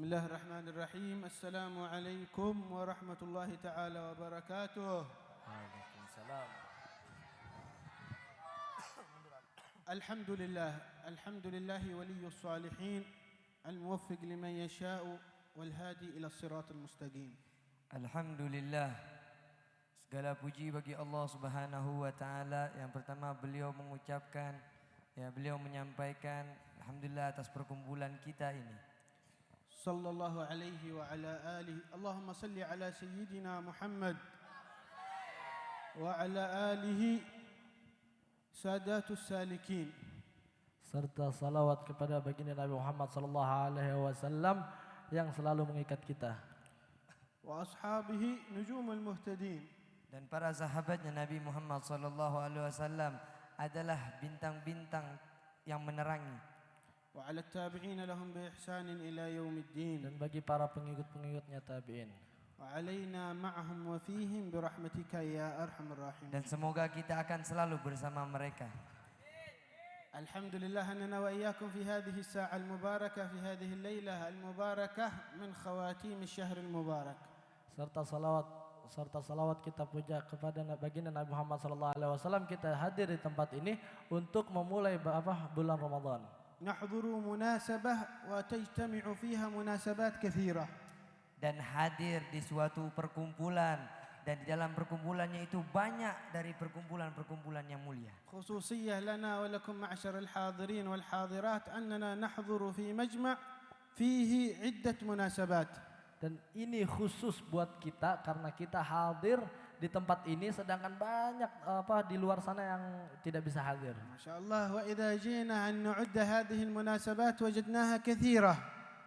بسم الله الرحمن الرحيم. السلام عليكم ورحمة الله تعالى وبركاته. Waalaikumsalam. الحمد لله ولي الصالحين الموفق لمن يشاء والهادي إلى الصراط المستقيم. Alhamdulillah. Segala puji bagi Allah Subhanahu wa taala. Yang pertama beliau mengucapkan, beliau menyampaikan alhamdulillah atas perkumpulan kita ini. Sallallahu alaihi wa ala alihi. Allahumma salli ala sayyidina Muhammad wa ala alihi sadatus salikin. Serta salawat kepada baginda Nabi Muhammad sallallahu alaihi wasallam yang selalu mengikat kita. Wa ashabihi nujumul muhtadin. Dan para sahabatnya Nabi Muhammad sallallahu alaihi wasallam adalah bintang-bintang yang menerangi. Wa ala tabi'in lahum bi ihsanin ila yaumiddin. Dan bagi para pengikut-pengikutnya tabi'in. Wa alaina ma'ahum wa fihim bi rahmatika ya arhamar rahimin. Dan semoga kita akan selalu bersama mereka. Alhamdulillah annana wa iyyakum fi hadhihi as-sa'a al-mubarakah fi hadhihi al-lailah al-mubarakah min khawatim asy-syahr al-mubarak. Serta salawat kita puja kepada baginda Nabi Muhammad sallallahu alaihi wasallam. Kita hadir di tempat ini untuk memulai bulan Ramadan. Nahdhuru munasabah wa tajtami'u fiha munasabat katsirah. Dan hadir di suatu perkumpulan, dan di dalam perkumpulannya itu banyak dari perkumpulan-perkumpulan yang mulia. Khususiyah lana wa lakum ma'syar al-hadirin wal hadirat annana nahdhuru fi majma' fihi 'iddat munasabat. Dan ini khusus buat kita karena kita hadir di tempat ini, sedangkan banyak di luar sana yang tidak bisa hadir. Masyaallah, wa idza jina an nu'adda hadhihi al-munasabat wajadnaha katsirah.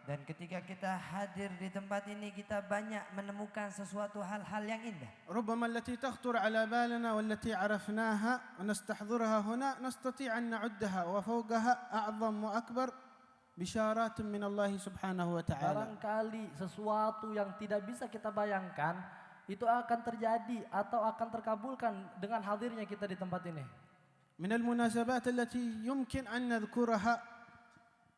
Dan ketika kita hadir di tempat ini, kita banyak menemukan sesuatu hal-hal yang indah. ربما التي تخطر على بالنا والتي عرفناها ونستحضرها هنا نستطيع أن نعدها وفوقها أعظم وأكبر بشارات من الله سبحانه وتعالى. Barangkali sesuatu yang tidak bisa kita bayangkan itu akan terjadi atau akan terkabulkan dengan hadirnya kita di tempat ini. من المناسبات التي يمكن أن نذكرها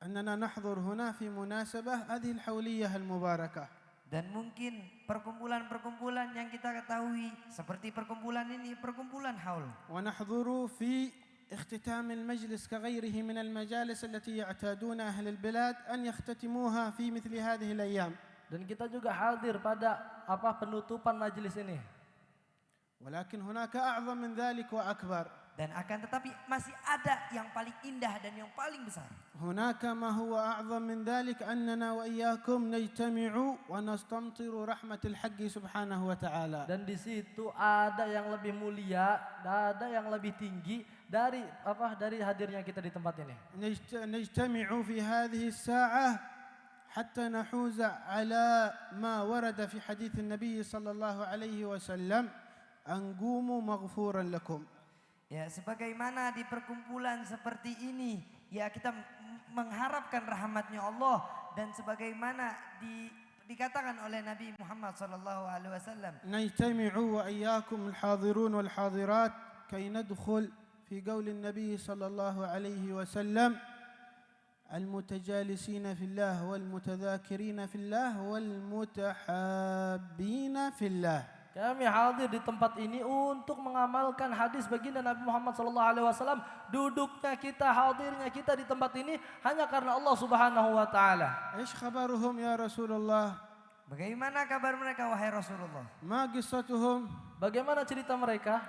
أننا نحضر هنا في مناسبة هذه الحولية المباركة. Dan mungkin perkumpulan-perkumpulan yang kita ketahui seperti perkumpulan ini, perkumpulan haul. ونحضر في اختتام المجلس كغيره من المجالس التي يعتادون أهل البلاد أن يختتموها في مثل هذه الأيام. Dan kita juga hadir pada penutupan majelis ini. ولكن هناك أعظم من ذلك وأكبر. Dan akan tetapi masih ada yang paling indah dan yang paling besar. هناك ما هو أعظم من ذلك أننا وإياكم نجتمع ونستمطر رحمة الحق سبحانه وتعالى. Dan di situ ada yang lebih mulia, ada yang lebih tinggi dari hadirnya kita di tempat ini. نجتمع في هذه الساعة حتى نحوز على ما ورد في حديث النبي صلى الله عليه وسلم أن قوموا مغفورا لكم. Ya, sebagaimana di perkumpulan seperti ini, ya kita mengharapkan rahmatnya Allah, dan sebagaimana dikatakan oleh Nabi Muhammad sallallahu alaihi wasallam. نجتمع وإياكم الحاضرون والحاضرات كي ندخل في قول النبي صلى الله عليه وسلم المتجالسين في الله والمتذاكرين في الله والمتحابين في الله. Kami hadir di tempat ini untuk mengamalkan hadis baginda Nabi Muhammad SAW. Duduknya kita, hadirnya kita di tempat ini hanya karena Allah Subhanahu Wa Taala. إيش خبرهم يا رسول الله؟ Bagaimana kabar mereka wahai Rasulullah? ما قصتهم؟ Bagaimana cerita mereka?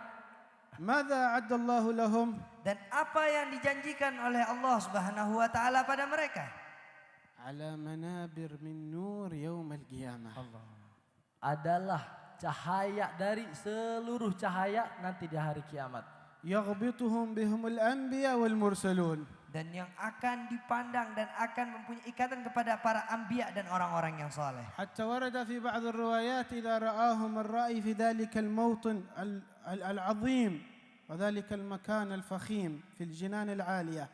ماذا أعد الله لهم؟ Dan apa yang dijanjikan oleh Allah Subhanahu Wa Taala pada mereka? على منابر من نور يوم القيامة. Adalah cahaya dari seluruh cahaya nanti di hari kiamat. يغبطهم بهم الأنبياء والمرسلون. Dan yang akan dipandang dan akan mempunyai ikatan kepada para anbiya dan orang-orang yang saleh. حتى ورد في بعض الروايات إذا رآهم الرأي في ذلك الموطن العظيم وذلك المكان الفخيم في الجنان العالية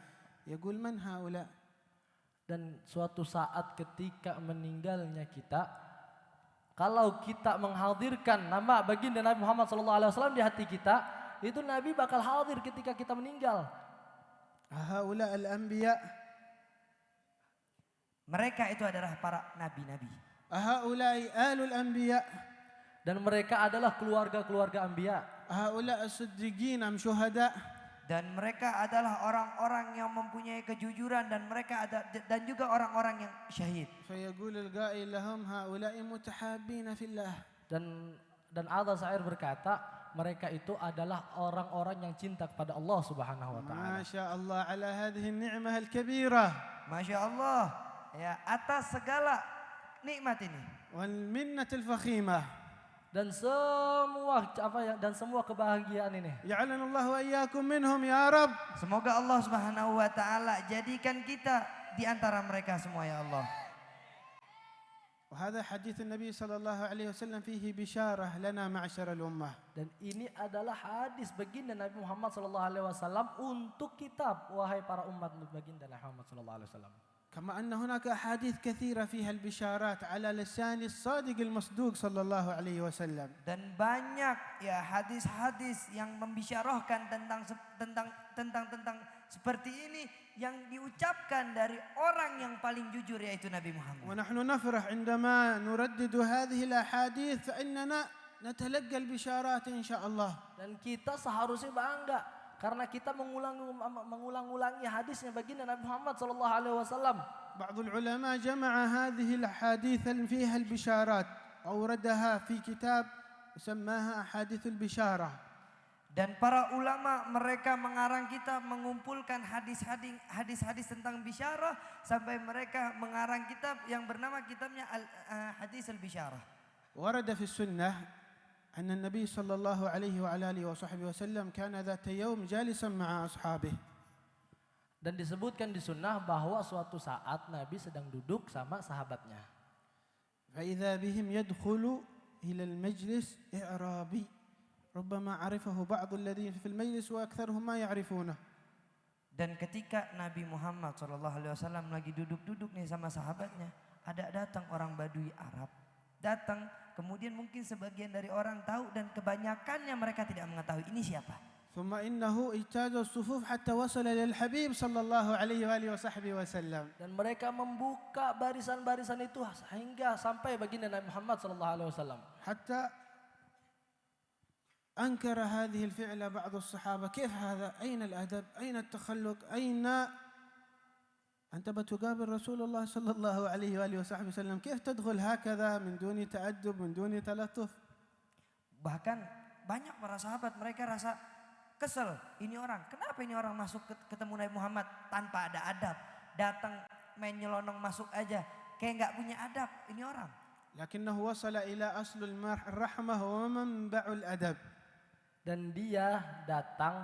يقول من هؤلاء؟ Dan suatu saat ketika meninggalnya kita, kalau kita menghadirkan nama baginda Nabi Muhammad SAW di hati kita, itu Nabi bakal hadir ketika kita meninggal. هؤلاء الأنبياء Mereka itu adalah para nabi-nabi. هؤلاء آل الأنبياء Dan mereka adalah keluarga-keluarga anbiya. هؤلاء الصديقين أم شهداء Dan mereka adalah orang-orang yang mempunyai kejujuran dan mereka ada dan juga orang-orang yang syahid. فيقول القائل لهم هؤلاء متحابين في الله. Dan ada syair berkata, mereka itu adalah orang-orang yang cinta kepada Allah Subhanahu wa taala. ما شاء الله على هذه النعمة الكبيرة. Masya Allah, ya atas segala nikmat ini. والمنة الفخيمة. Dan semua kebahagiaan ini. جعلنا الله وإياكم منهم يا رب. Semoga Allah Subhanahu wa taala jadikan kita di antara mereka semua ya Allah. وهذا حديث النبي صلى الله عليه وسلم فيه بشارة لنا معشر الأمة. Dan ini adalah hadis baginda Nabi Muhammad sallallahu alaihi wasallam untuk kita, wahai para umat baginda Nabi Muhammad sallallahu alaihi wasallam. كما أن هناك أحاديث كثيرة فيها البشارات على لسان الصادق المصدوق صلى الله عليه وسلم. Dan banyak ya hadis-hadis yang membisyarahkan tentang seperti ini yang diucapkan dari orang yang paling jujur yaitu Nabi Muhammad. ونحن نفرح عندما نردد هذه الأحاديث فإننا نتلقى البشارات إن شاء الله. Dan kita seharusnya bangga karena kita mengulang-ulangi hadisnya baginda Nabi Muhammad sallallahu alaihi wasallam. بعض العلماء جمع هذه الأحاديث فيها البشارات أوردها في كتاب سماها أحاديث البشارة. Dan para ulama mereka mengarang kitab mengumpulkan hadis-hadis tentang bisyarah sampai mereka mengarang kitab yang bernama kitabnya Hadis al-Bisyarah. ورد في السنة أن النبي صلى الله عليه وعلى آله وصحبه وسلم كان ذات يوم جالسا مع أصحابه. Dan disebutkan di sunnah bahwa suatu saat Nabi sedang duduk sama sahabatnya. فإذا بهم يدخل إلى المجلس إعرابي ربما عرفه بعض الذين في المجلس وأكثرهم ما يعرفونه. Dan ketika Nabi Muhammad SAW lagi duduk-duduk nih sama sahabatnya, ada datang orang Badui Arab. Datang, kemudian mungkin sebagian dari orang tahu dan kebanyakannya mereka tidak mengetahui ini siapa. ثم إنه اجتاز الصفوف حتى وصل إلى الحبيب صلى الله عليه وآله وصحبه وسلم. Dan mereka membuka barisan-barisan itu sehingga sampai baginda Nabi Muhammad sallallahu alaihi wasallam. حتى أنكر هذه الفعلة بعض الصحابة. كيف هذا؟ أين الأدب؟ أين التخلق؟ أين أنت بتقابل رسول الله صلى الله عليه وآله وصحبه وسلم، كيف تدخل هكذا من دون تأدب من دون تلطف؟ Bahkan banyak para sahabat mereka rasa kesel. Ini orang, kenapa ini orang masuk ketemu Nabi Muhammad tanpa ada adab? Datang main nyelonong masuk aja, kayak nggak punya adab ini orang. لكنه وصل إلى أصل الرحمة ومنبع الأدب. Dan dia datang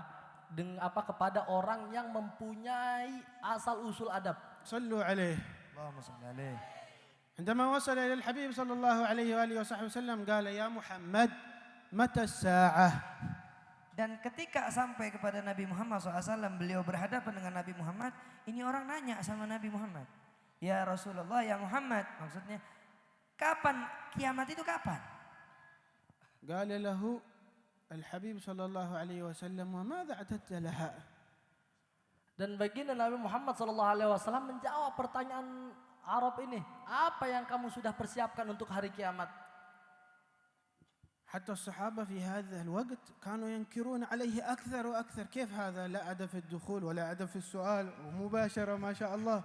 kepada orang yang mempunyai asal usul adab. صلوا عليه. Allahumma shalli alaihi. عندما وصل إلى الحبيب صلى الله عليه وآله وصحبه وسلم قال يا محمد متى الساعة؟ Dan ketika sampai kepada Nabi Muhammad SAW, beliau berhadapan dengan Nabi Muhammad. Ini orang nanya sama Nabi Muhammad, ya Rasulullah, ya Muhammad, maksudnya kapan kiamat itu kapan? قال له الحبيب صلى الله عليه وسلم وماذا أعددت لها؟ Dan baginda Nabi Muhammad sallallahu alaihi wasallam menjawab pertanyaan Arab ini, apa yang kamu sudah persiapkan untuk hari kiamat? حتى الصحابة في هذا الوقت كانوا ينكرون عليه أكثر وأكثر. كيف هذا؟ لا أدب في الدخول ولا أدب في السؤال ومباشرة ما شاء الله.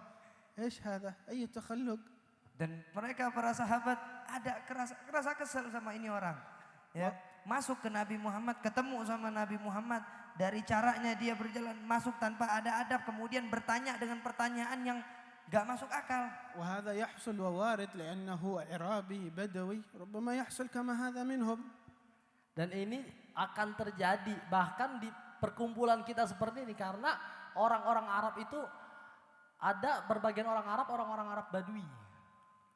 إيش هذا؟ أي تخلق؟ Dan mereka para sahabat ada kerasa kesel sama ini orang. Ya, masuk ke Nabi Muhammad, ketemu sama Nabi Muhammad, dari caranya dia berjalan masuk tanpa ada adab, kemudian bertanya dengan pertanyaan yang gak masuk akal. وهذا يحصل ووارد لأنه إعرابي بدوي ربما يحصل كما هذا منهم. Dan ini akan terjadi bahkan di perkumpulan kita seperti ini karena orang-orang Arab itu ada berbagian orang-orang Arab Badui.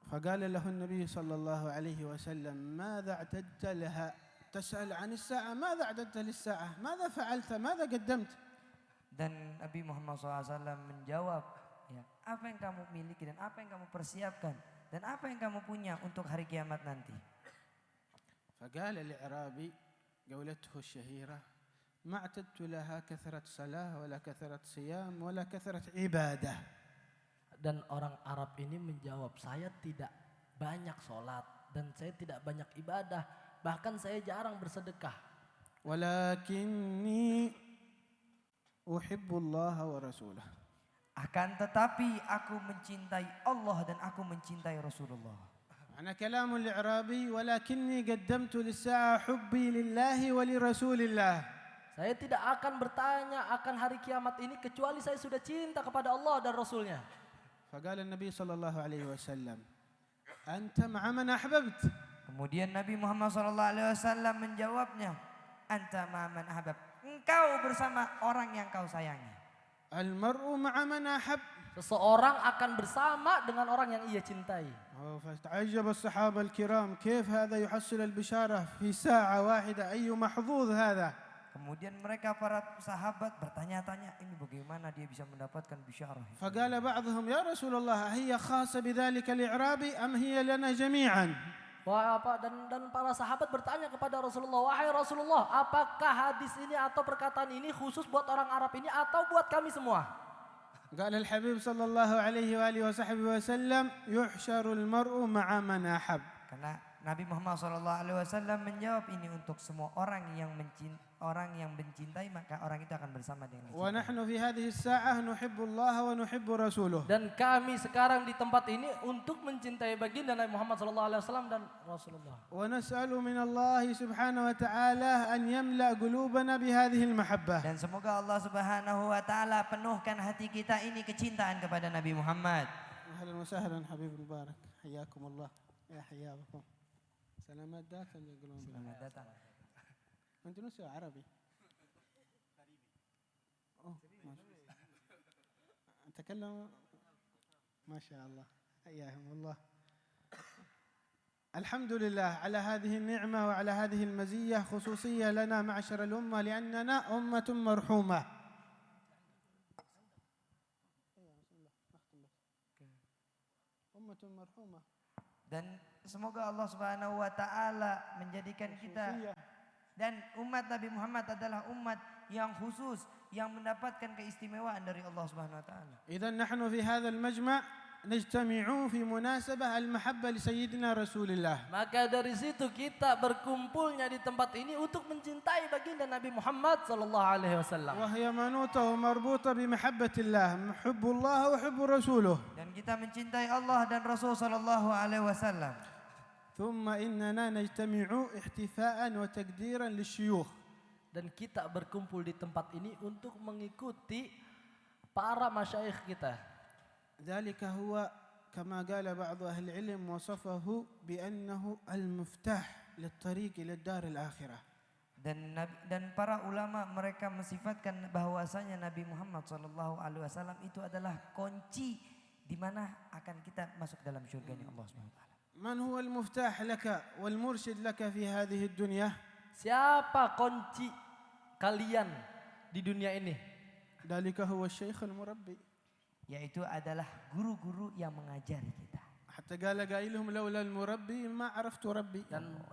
فقال له النبي صلى الله عليه وسلم ماذا اعددت لها؟ تسأل عن الساعة، ماذا اعددت للساعة؟ ماذا فعلت؟ ماذا قدمت؟ Dan Nabi Muhammad SAW menjawab, ya, apa yang kamu miliki dan apa yang kamu persiapkan dan apa yang kamu punya untuk hari kiamat nanti. فقال الإعرابي قولته الشهيرة ما اعتدت لها كثرة صلاة ولا كثرة صيام ولا كثرة عبادة. Dan orang Arab ini menjawab, saya tidak banyak sholat dan saya tidak banyak ibadah, bahkan saya jarang bersedekah. Walakinni uhibbullaha wa rasulah. Akan tetapi aku mencintai Allah dan aku mencintai Rasulullah. Ana kalamul i'rabi walakinni qaddamtu lis-sa'a hubbi lillahi wa li rasulillah. Saya tidak akan bertanya akan hari kiamat ini kecuali saya sudah cinta kepada Allah dan Rasulnya. فقال النبي صلى الله عليه وسلم أنت مع من أحببت. Kemudian Nabi Muhammad SAW menjawabnya, Anta ma'aman ahbab. Engkau bersama orang yang kau sayangi. المرء مع من أحب. Seseorang akan bersama dengan orang yang ia cintai. فتعجب الصحابة الكرام كيف هذا يحصل البشارة في ساعة واحدة أي محظوظ هذا. Kemudian mereka para sahabat bertanya-tanya, ini bagaimana dia bisa mendapatkan bisyarah. فقال بعضهم يا رسول الله هي خاصة بذلك الإعرابي أم هي لنا جميعا. Dan para sahabat bertanya kepada Rasulullah, wahai Rasulullah, apakah hadis ini atau perkataan ini khusus buat orang Arab ini atau buat kami semua? قال الحبيب صلى الله عليه وآله وصحبه وسلم يحشر المرء مع من أحب. Karena Nabi Muhammad SAW menjawab ini untuk semua orang yang mencintai, maka orang itu akan bersama dengan cinta. ونحن في هذه الساعة نحب الله ونحب رسوله. Dan kami sekarang di tempat ini untuk mencintai baginda Nabi Muhammad SAW dan Rasulullah. ونسأل من الله سبحانه وتعالى أن يملأ قلوبنا بهذه المحبة. Dan semoga Allah Subhanahu wa taala penuhkan hati kita ini kecintaan kepada Nabi Muhammad. أهلا وسهلا حبيب مبارك حياكم الله يا حياكم. سلامات ذات اللي يقولون. Selamat datang. أنت نسي عربي. أتكلم ما شاء الله حياهم الله. الحمد لله على هذه النعمة وعلى هذه المزية خصوصية لنا معشر الأمة لأننا أمة مرحومة. أمة مرحومة. Dan semoga Allah Subhanahu wa taala menjadikan kita dan umat Nabi Muhammad adalah umat yang khusus yang mendapatkan keistimewaan dari Allah Subhanahu wa taala. إذا نحن في هذا المجمع نجتمع في مناسبة المحبة لسيدنا رسول الله. Maka dari situ kita berkumpulnya di tempat ini untuk mencintai baginda Nabi Muhammad sallallahu alaihi wasallam. وهي منوطة ومربوطة بمحبة الله، محب الله وحب رسوله. Dan kita mencintai Allah dan Rasul sallallahu alaihi wasallam. ثم إننا نجتمع احتفاء وتقديرا للشيوخ. Dan kita berkumpul di tempat ini untuk mengikuti para masyayikh kita. ذلك هو كما قال بعض أهل العلم وصفه بأنه المفتاح للطريق إلى الدار الآخرة. Dan para ulama mereka mensifatkan bahwasanya Nabi Muhammad sallallahu alaihi wasallam itu adalah kunci di mana akan kita masuk dalam surganya Allah Subhanahu wa taala. من هو المفتاح لك والمرشد لك في هذه الدنيا؟ Siapa kunci kalian di dunia ini? ذلك هو الشيخ المربي. Yaitu adalah guru-guru yang mengajari kita. حتى قال قائلهم لولا المربي ما عرفت ربي.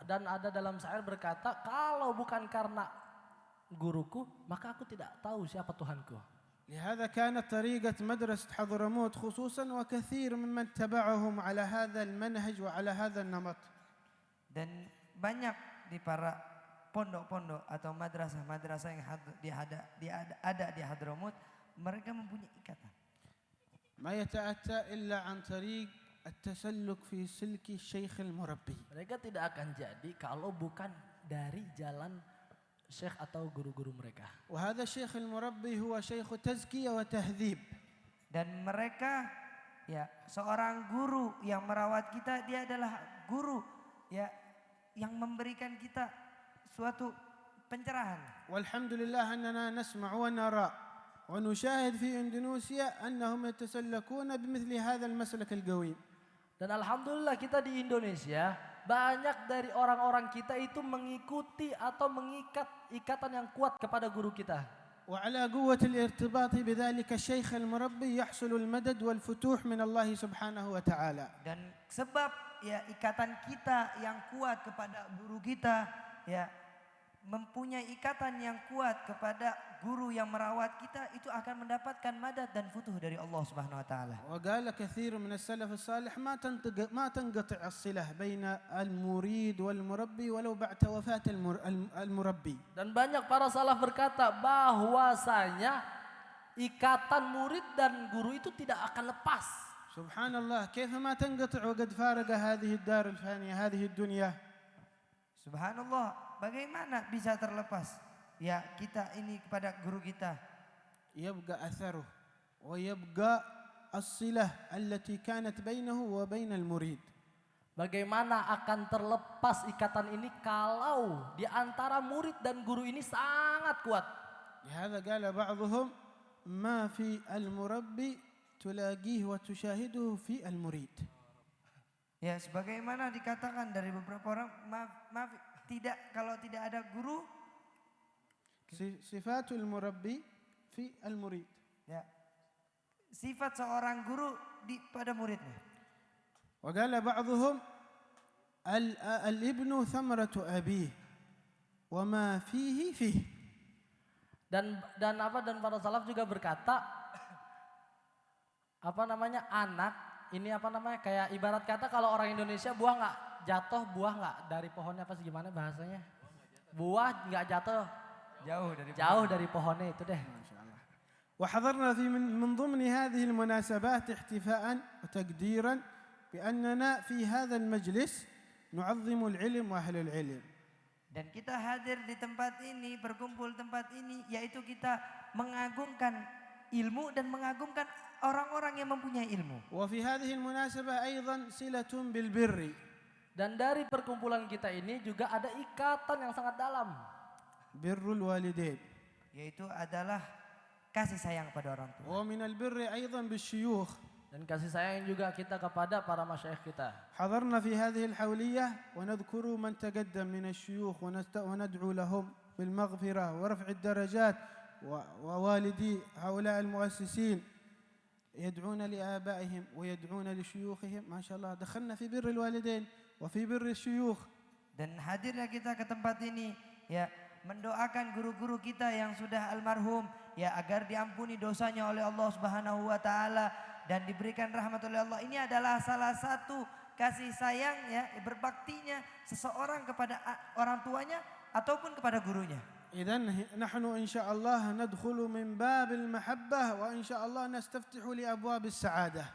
Dan ada dalam syair berkata, kalau bukan karena guruku, maka aku tidak tahu siapa Tuhanku. لهذا كانت طريقة مدرسة حضرموت خصوصا وكثير ممن تبعهم على هذا المنهج وعلى هذا النمط. Dan banyak di para pondok-pondok atau madrasah-madrasah yang ada di Hadramut, mereka mempunyai ikatan. ما يتأتى إلا عن طريق التسلك في سلك الشيخ المربي. Mereka tidak akan jadi kalau bukan dari jalan syekh atau guru-guru mereka. وهذا الشيخ المربي هو شيخ تزكية وتهذيب. Dan mereka ya seorang guru yang merawat kita, dia adalah guru ya yang memberikan kita suatu pencerahan. والحمد لله أننا نسمع ونرى ونشاهد في إندونيسيا أنهم يتسلكون بمثل هذا المسلك القويم. Dan alhamdulillah kita di Indonesia banyak dari orang-orang kita itu mengikuti atau mengikat ikatan yang kuat kepada guru kita. وعلى قوة الارتباط بذلك الشيخ المربي يحصل المدد والفتوح من الله سبحانه وتعالى. Dan sebab ya ikatan kita yang kuat kepada guru kita ya, mempunyai ikatan yang kuat kepada guru yang merawat kita, itu akan mendapatkan madad dan futuh dari Allah Subhanahu wa taala. وقال كثير من السلف الصالح ما تنقطع الصلة بين المريد والمربي ولو بعد وفاة المربي. Dan banyak para salaf berkata bahwasanya ikatan murid dan guru itu tidak akan lepas. سبحان الله كيف ما تنقطع وقد فارق هذه الدار الفانية هذه الدنيا. Subhanallah, bagaimana bisa terlepas ya kita ini kepada guru kita? يبقى أثره ويبقى الصلة التي كانت بينه وبين المريد. Bagaimana akan terlepas ikatan ini kalau di antara murid dan guru ini sangat kuat. لهذا قال بعضهم ما في المربي تلاقيه وتشاهده في المريد. Ya, sebagaimana dikatakan dari beberapa orang, maaf tidak, kalau tidak ada guru, صفات المربي في المريد. ya, sifat seorang guru pada muridnya. وقال بعضهم الابن ثمرة أبيه وما فيه فيه. Dan para salaf juga berkata anak ini kayak ibarat kata kalau orang Indonesia buah nggak jatuh, buah nggak dari pohonnya, apa sih gimana bahasanya? Buah nggak jatuh jauh dari pohonnya itu deh. وحضرنا من ضمن هذه المناسبات احتفاء وتقديرا بأننا في هذا المجلس نعظم العلم وأهل العلم. Dan kita hadir di tempat ini, berkumpul tempat ini, yaitu kita mengagungkan ilmu dan mengagungkan orang-orang yang mempunyai ilmu. وفي هذه المناسبة أيضا صلة بالبر. Dan dari perkumpulan kita ini juga ada ikatan yang sangat dalam. بر الوالدين. Yaitu adalah kasih sayang pada orang tua. ومن البر أيضا بالشيوخ. Dan kasih sayang juga kita kepada para masyayikh kita. حضرنا في هذه الحولية ونذكر من تقدم من الشيوخ وندعو لهم بالمغفرة ورفع الدرجات، ووالدي هؤلاء المؤسسين يدعون لآبائهم ويدعون لشيوخهم. ما شاء الله دخلنا في بر الوالدين وفي بر الشيوخ. Dan hadirnya kita ke tempat ini ya mendoakan guru-guru kita yang sudah almarhum ya agar diampuni dosanya oleh Allah Subhanahu wa taala dan diberikan rahmat oleh Allah. Ini adalah salah satu kasih sayang ya, berbaktinya seseorang kepada orang tuanya ataupun kepada gurunya. إذن نحن إن شاء الله ندخل من باب المحبة وإن شاء الله نستفتح لأبواب السعادة.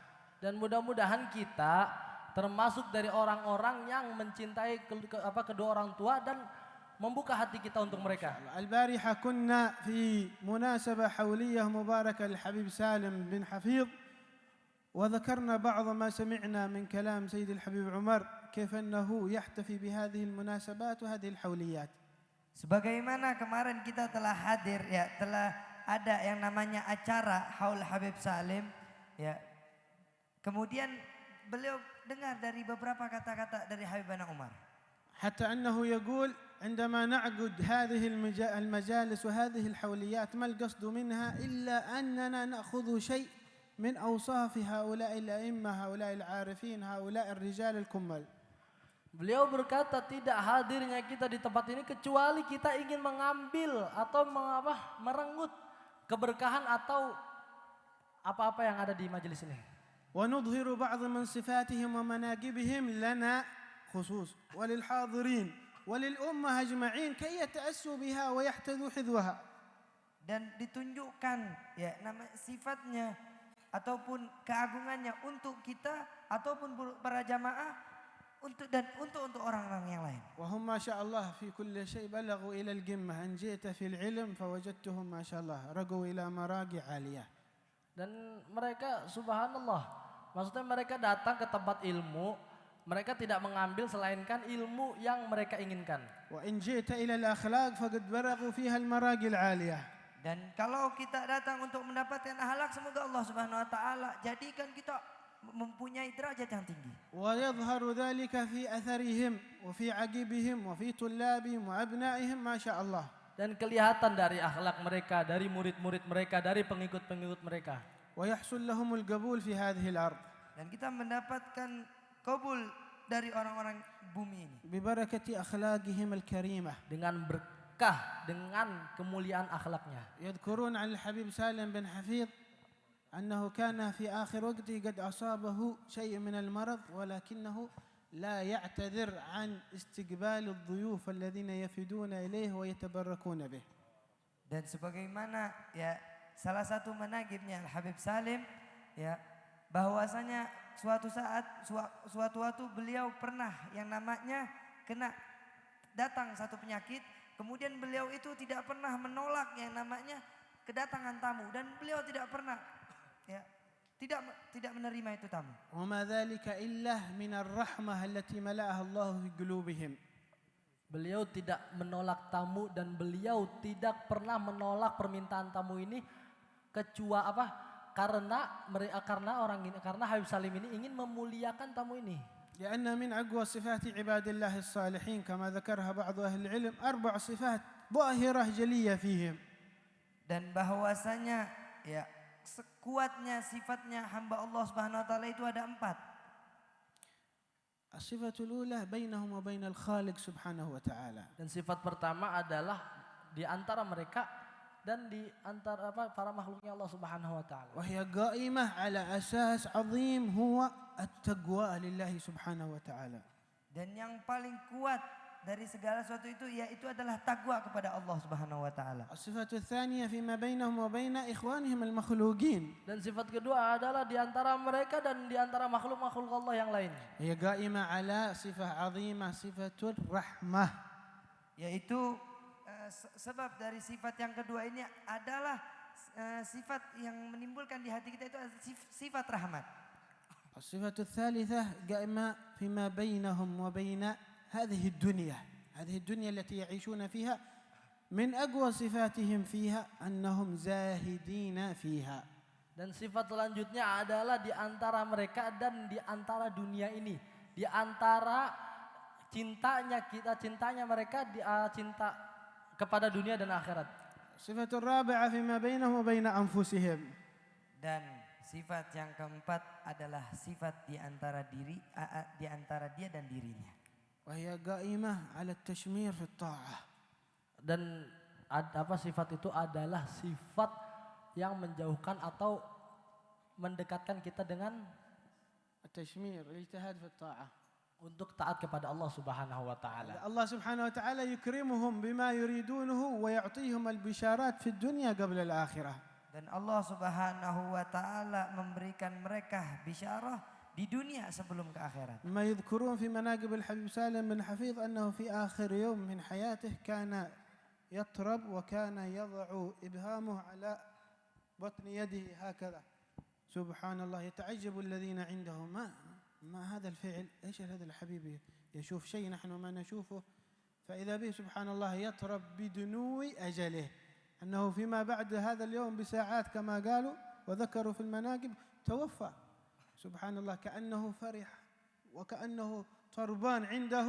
Dan mudah-mudahan kita termasuk dari orang-orang yang mencintai kedua orang tua dan membuka hati kita untuk mereka. البارحة كنا في مناسبة حولية مباركة للحبيب سالم بن حفيظ، وذكرنا بعض ما سمعنا من كلام سيد الحبيب عمر كيف أنه يحتفي بهذه المناسبات وهذه الحوليات. Sebagaimana kemarin kita telah hadir ya, telah ada yang namanya acara Haul Habib Salim ya. Kemudian beliau dengar dari beberapa kata-kata dari Habibana Umar. حتى أنه يقول عندما نعقد هذه المجالس وهذه الحوليات ما القصد منها إلا أننا نأخذ شيء من أوصاف هؤلاء الأئمة هؤلاء العارفين هؤلاء الرجال الكمل. Beliau berkata tidak hadirnya kita di tempat ini kecuali kita ingin mengambil atau merenggut keberkahan atau apa-apa yang ada di majelis ini. ونظهر بعض من صفاتهم ومناقبهم لنا خصوص وللحاضرين وللأمة أجمعين كي يتأسوا بها ويحتذوا حذوها. Dan ditunjukkan ya nama sifatnya ataupun keagungannya untuk kita ataupun para jamaah untuk orang-orang yang lain. وهم ما شاء الله في كل شيء بلغوا إلى القمة. إن جئت في العلم فوجدتهم ما شاء الله رقوا إلى مراقي عالية. Dan mereka subhanallah, maksudnya mereka datang ke tempat ilmu, mereka tidak mengambil selainkan ilmu yang mereka inginkan. وإن جئت إلى الأخلاق فقد بلغوا فيها المراقي العالية. Dan kalau kita datang untuk mendapatkan akhlak, semoga Allah Subhanahu wa taala jadikan kita mempunyai derajat yang tinggi. ويظهر ذلك في أثرهم وفي عقبهم وفي طلابهم وأبنائهم ما شاء الله. Dan kelihatan dari akhlak mereka, dari murid-murid mereka, dari pengikut-pengikut mereka. ويحصل لهم القبول في هذه الأرض. Dan kita mendapatkan kabul dari orang-orang bumi ini. ببركة أخلاقهم الكريمة. Dengan berkah dengan kemuliaan akhlaknya. يذكرون عن الحبيب سالم بن حفيظ أنه كان في آخر وقته قد أصابه شيء من المرض ولكنه لا يعتذر عن استقبال الضيوف الذين يفدون إليه ويتبركون به. Dan sebagaimana ya salah satu manaqibnya Al-Habib Salim ya bahwasanya suatu saat suatu waktu beliau pernah yang namanya kena datang satu penyakit, kemudian beliau itu tidak pernah menolak yang namanya kedatangan tamu dan beliau tidak pernah ya tidak menerima itu tamu. وما ذلك إلا من الرحمة التي ملأها الله في قلوبهم. Beliau tidak menolak tamu dan beliau tidak pernah menolak permintaan tamu ini kecuali karena orang ini, karena Habib Salim ini ingin memuliakan tamu ini. لأن من أقوى صفات عباد الله الصالحين كما ذكرها بعض أهل العلم 4 صفات ظاهرة جلية فيهم. Dan bahwasanya ya sekuatnya sifatnya hamba Allah Subhanahu wa taala itu ada 4. الصفة الأولى بينهم وبين الخالق سبحانه وتعالى. Dan sifat pertama adalah di antara mereka dan di antara para makhluknya Allah Subhanahu wa taala. وهي قائمة على أساس عظيم هو التقوى لله سبحانه وتعالى. Dan yang paling kuat dari segala sesuatu itu yaitu adalah takwa kepada Allah Subhanahu wa taala. الصفة الثانية فيما بينهم وبين إخوانهم المخلوقين. Dan sifat kedua adalah di antara mereka dan di antara makhluk-makhluk Allah yang lain. هي قائمة على صفة عظيمة صفة الرحمة. Yaitu sebab dari sifat yang kedua ini adalah sifat yang menimbulkan di hati kita itu sifat rahmat. الصفة الثالثة قائمة فيما بينهم وبين هذه الدنيا التي يعيشون فيها من أقوى صفاتهم فيها أنهم زاهدين فيها. Dan sifat selanjutnya adalah di antara mereka dan di antara dunia ini, di antara cintanya mereka cinta kepada dunia dan akhirat. الصفة الرابعة فيما بينهم وبين أنفسهم. Dan sifat yang keempat adalah sifat di antara dia dan dirinya. وهي قائمة على التشمير في الطاعة. Dan sifat itu adalah sifat yang menjauhkan atau mendekatkan kita dengan التشمير الاجتهاد في الطاعة. untuk taat kepada Allah Subhanahu wa taala. الله سبحانه وتعالى يكرمهم بما يريدونه ويعطيهم البشارات في الدنيا قبل الآخرة. Dan Allah Subhanahu wa taala memberikan mereka bisyarah di dunia sebelum ke akhirat. ما يذكرون في مناقب الحبيب سالم بن حفيظ أنه في آخر يوم من حياته كان يطرب وكان يضع إبهامه على بطن يده هكذا. سبحان الله يتعجب الذين عنده ما هذا الفعل، ايش هذا الحبيب يشوف شيء نحن ما نشوفه، فإذا به سبحان الله يطرب بدنو أجله، أنه فيما بعد هذا اليوم بساعات كما قالوا وذكروا في المناقب توفى. سبحان الله كأنه فرح وكأنه طربان عنده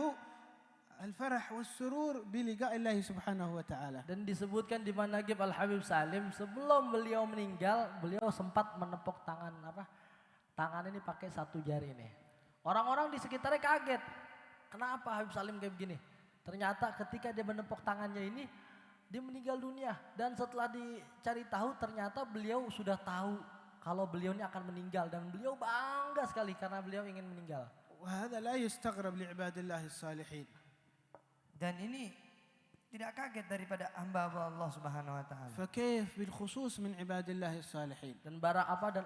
الفرح والسرور بلقاء الله سبحانه وتعالى. Dan disebutkan di Manaqib Al-Habib Salim sebelum beliau meninggal, beliau sempat menepuk tangan ini pakai satu jari ini. Orang-orang di sekitarnya kaget. Kenapa Habib Salim kayak begini? Ternyata ketika dia menepuk tangannya ini, dia meninggal dunia. Dan setelah dicari tahu ternyata beliau sudah tahu kalau beliau ini akan meninggal. Dan beliau bangga sekali karena beliau ingin meninggal. وهذا لا يستغرب لعباد الله الصالحين. Dan ini tidak kaget daripada hamba-hamba Allah Subhanahu wa taala. فكيف بالخصوص من عباد الله الصالحين. Dan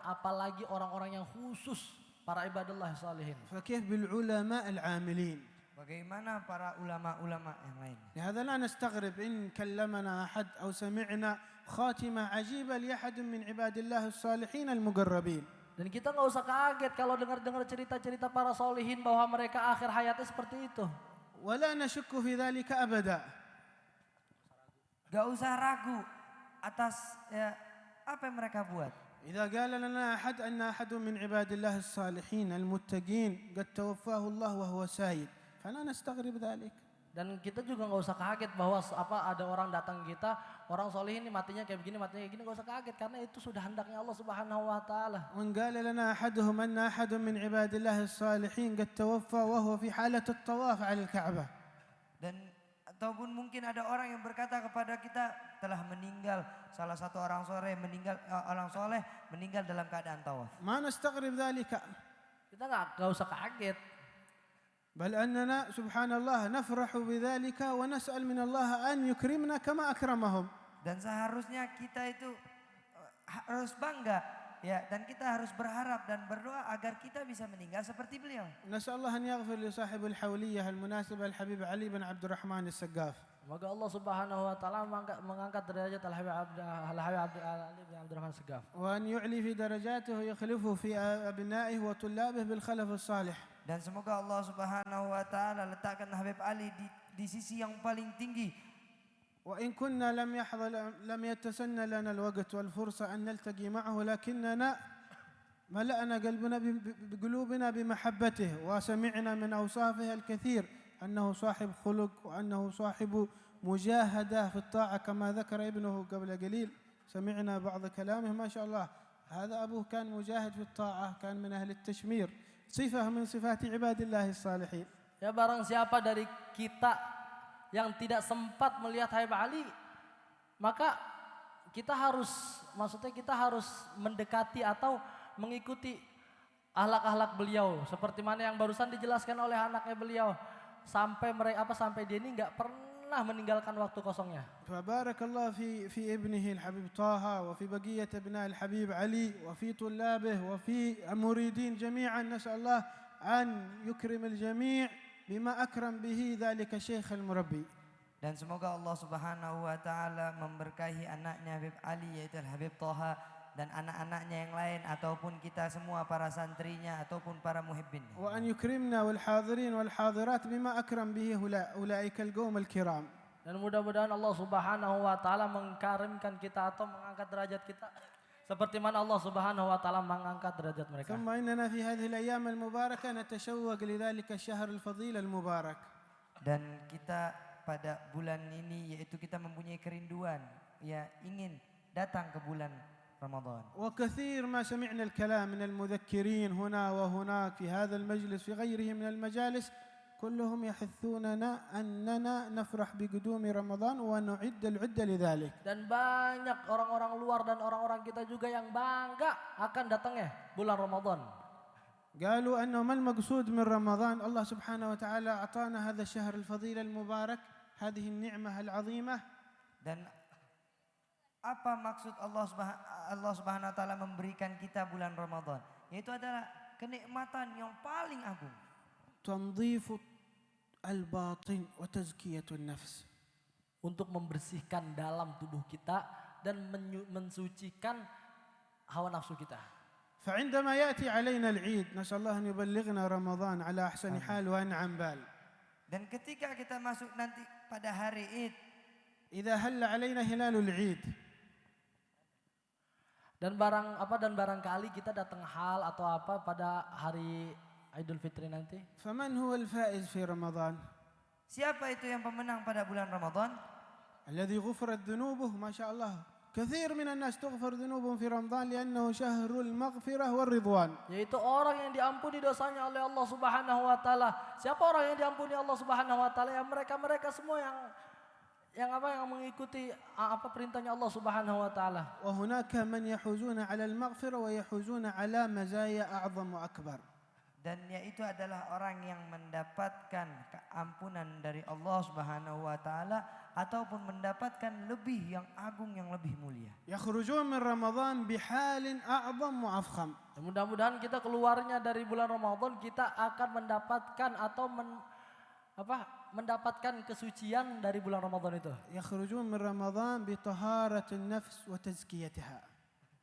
apalagi orang-orang yang khusus para ibadullah salihin. فكيف بالعلماء العاملين. Bagaimana para ulama-ulama yang lain. لهذا لا نستغرب إن كلمنا أحد أو سمعنا خاتمة عجيبة لأحد من عباد الله الصالحين المقربين. Dan kita nggak usah kaget kalau dengar-dengar cerita-cerita para solihin bahwa mereka akhir hayatnya seperti itu. ولا نشك في ذلك أبدا. Gak usah ragu atas apa yang mereka buat. إذا قال لنا أحد أن أحد من عباد الله الصالحين المتقين قد توفاه الله وهو سايد فلا نستغرب ذلك. Dan kita juga nggak usah kaget bahwa ada orang datang kita, orang solihin ini matinya kayak begini, nggak usah kaget karena itu sudah hendaknya Allah Subhanahu wa taala. وإن قال لنا أحدهم أن أحد من عباد الله الصالحين قد توفى وهو في حالة الطواف على الكعبة. Dan Ataupun mungkin ada orang yang berkata kepada kita telah meninggal, salah satu orang soleh meninggal dalam keadaan tawaf. ما نستغرب ذلك. Kita nggak usah kaget. بل أننا سبحان الله نفرح بذلك ونسأل من الله أن يكرمنا كما أكرمهم. Dan seharusnya kita itu harus bangga ya, dan kita harus berharap dan berdoa agar kita bisa meninggal seperti beliau. نسأل الله أن يغفر لصاحب الحولية المناسبة الحبيب علي بن عبد الرحمن السقاف. Semoga Allah Subhanahu wa taala mengangkat derajat Al-Habib Ali bin Abdurrahman Segaf. وأن يعلي في درجاته ويخلفه في أبنائه وطلابه بالخلف الصالح. Dan semoga Allah Subhanahu wa taala letakkan Habib Ali di sisi yang paling tinggi. وإن كنا لم يتسنى لنا الوقت والفرصة أن نلتقي معه، لكننا ملأنا قلوبنا بمحبته وسمعنا من أوصافه الكثير أنه صاحب خلق وأنه صاحب مجاهدة في الطاعة كما ذكر ابنه قبل قليل. سمعنا بعض كلامه ما شاء الله، هذا أبوه كان مجاهد في الطاعة، كان من أهل التشمير، صفة من صفات عباد الله الصالحين. Ya barang siapa dari kita yang tidak sempat melihat Habib Ali, maka kita harus mendekati atau mengikuti akhlak-akhlak beliau seperti mana yang barusan dijelaskan oleh anaknya beliau, sampai dia ini nggak pernah meninggalkan waktu kosongnya. فبارك الله في ابنه الحبيب طه وفي بقية أبناء الحبيب علي وفي طلابه وفي المريدين جميعا. نسأل الله أن يكرم الجميع بما أكرم به ذلك الشيخ المربي. Dan semoga Allah Subhanahu wa taala memberkahi anaknya Habib Ali yaitu Habib Thaha dan anak-anaknya yang lain ataupun kita semua para santrinya ataupun para muhibbin. وأن يكرمنا والحاضرين والحاضرات بما أكرم به أولئك القوم الكرام. Dan mudah-mudahan Allah Subhanahu wa taala mengkarimkan kita atau mengangkat derajat kita seperti mana Allah Subhanahu wa taala mengangkat derajat mereka. ثم إننا في هذه الأيام المباركة نتشوق لذلك الشهر الفضيل المبارك. Dan kita pada bulan ini yaitu kita mempunyai kerinduan ya ingin datang ke bulan Ramadan. وكثير ما سمعنا الكلام من المذكرين هنا وهناك في هذا المجلس في غيره من المجالس، كلهم يحثوننا أننا نفرح بقدوم رمضان ونعد العدة لذلك. Dan banyak orang-orang luar dan orang-orang kita juga yang bangga akan datangnya bulan Ramadan. قالوا أنه ما المقصود من رمضان؟ الله سبحانه وتعالى أعطانا هذا الشهر الفضيل المبارك، هذه النعمة العظيمة. Dan apa maksud Allah Subhanahu wa taala memberikan kita bulan Ramadan? Yaitu adalah kenikmatan yang paling agung. تنظيف الباطن وتزكية النفس. Untuk membersihkan dalam tubuh kita dan mensucikan hawa nafsu kita. فعندما يأتي علينا العيد نسأل الله أن يبلغنا رمضان على أحسن حال وأنعم بال. Dan ketika kita masuk nanti pada hari Id, إذا هل علينا هلال العيد dan barangkali kita datang hal atau apa pada hari Idul Fitri nanti. فمن هو الفائز في رمضان؟ siapa itu yang pemenang pada bulan Ramadan? الذي غفرت ذنوبه ما شاء الله. كثير من الناس تغفر ذنوبهم في رمضان لأنه شهر المغفرة والرضوان. Yaitu orang yang diampuni dosanya oleh Allah Subhanahu wa taala. Siapa orang yang diampuni Allah Subhanahu wa taala? Ya mereka semua yang mengikuti perintahnya Allah Subhanahu wa taala. وهناك من يحوزون على المغفرة ويحوزون على مزايا أعظم وأكبر. Dan yaitu adalah orang yang mendapatkan keampunan dari Allah Subhanahu wa taala ataupun mendapatkan lebih yang agung yang lebih mulia. يخرجون من رمضان بحال أعظم وأفخم. Mudah-mudahan kita keluarnya dari bulan Ramadan kita akan mendapatkan atau mendapatkan kesucian dari bulan Ramadan itu. يخرجون من رمضان بطهارة النفس وتزكيتها.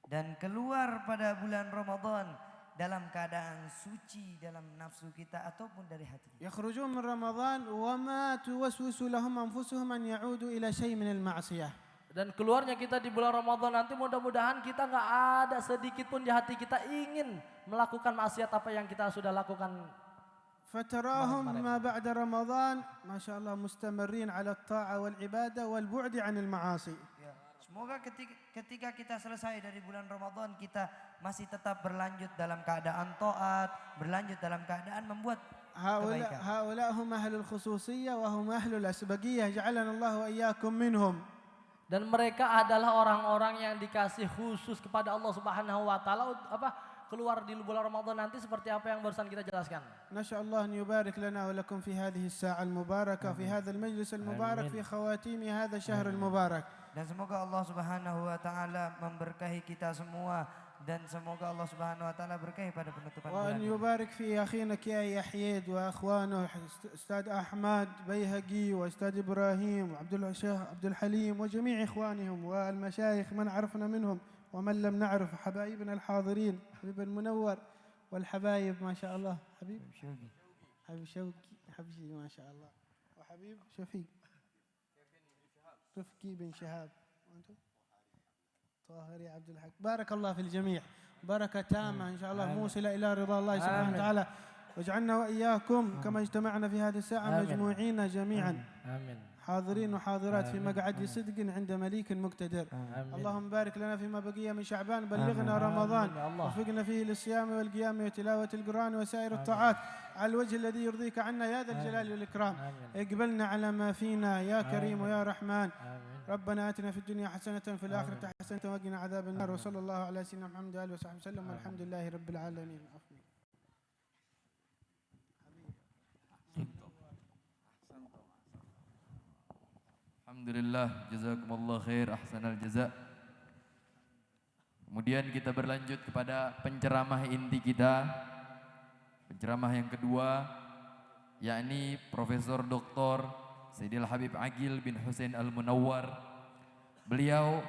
Dan keluar pada bulan Ramadan dalam keadaan suci dalam nafsu kita ataupun dari hati. يخرجون من رمضان وما توسوس لهم أنفسهم أن يعودوا إلى شيء من المعصية. Dan keluarnya kita di bulan Ramadan nanti mudah-mudahan kita nggak ada sedikit pun di hati kita ingin melakukan maksiat apa yang kita sudah lakukan. فتراهم ما بعد رمضان ما شاء الله مستمرين على الطاعة والعبادة والبعد عن المعاصي. Semoga ketika kita selesai dari bulan Ramadan kita masih tetap berlanjut dalam keadaan taat, berlanjut dalam keadaan membuat هؤلاء هم أهل الخصوصية وهم أهل الأسبقية جعلنا الله وإياكم منهم. Dan mereka adalah orang-orang yang dikasih khusus kepada Allah Subhanahu wa taala keluar di bulan Ramadan nanti seperti apa yang barusan kita jelaskan. نسأل الله أن يبارك لنا ولكم في هذه الساعة المباركة في هذا المجلس المبارك في خواتيم هذا الشهر المبارك. Dan semoga Allah Subhanahu wa taala memberkahi kita semua dan semoga Allah Subhanahu wa taala berkahi pada penutupan bulan. وأن يبارك في أخينا كياي يحيد وأخوانه أستاذ أحمد بيهقي وأستاذ إبراهيم وعبد الحليم وجميع إخوانهم والمشايخ من عرفنا منهم ومن لم نعرف حبايبنا الحاضرين حبيب المنور والحبايب ما شاء الله حبيب شوقي حبيبي ما شاء الله وحبيب شفيق رفقي بن شهاب وأنتم طاهر يا عبد الحق. بارك الله في الجميع بركة تامة إن شاء الله موصلة إلى رضا الله سبحانه وتعالى واجعلنا وإياكم كما اجتمعنا في هذه الساعة مجموعين جميعا حاضرين وحاضرات في مقعد صدق عند مليك مقتدر. اللهم بارك لنا فيما بقي من شعبان بلغنا رمضان وفقنا فيه للصيام والقيام وتلاوة القرآن وسائر الطاعات على الوجه الذي يرضيك عنا يا ذا الجلال والإكرام. اقبلنا على ما فينا يا كريم ويا رحمن. ربنا آتنا في الدنيا حسنة في الآخرة حسنة وقنا عذاب النار. وصلى الله على سيدنا محمد وآله وصحبه وسلم والحمد لله رب العالمين. Alhamdulillah, jazakumullah khair, ahsanal jaza. Kemudian kita berlanjut kepada penceramah inti kita. Penceramah yang kedua, yakni Profesor Dr. Sayyidil Habib Aqil bin Husain Al-Munawwar. Beliau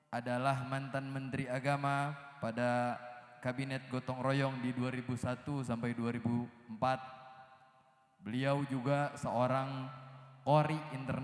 adalah mantan Menteri Agama pada Kabinet Gotong Royong di 2001 sampai 2004. Beliau juga seorang qori internasional.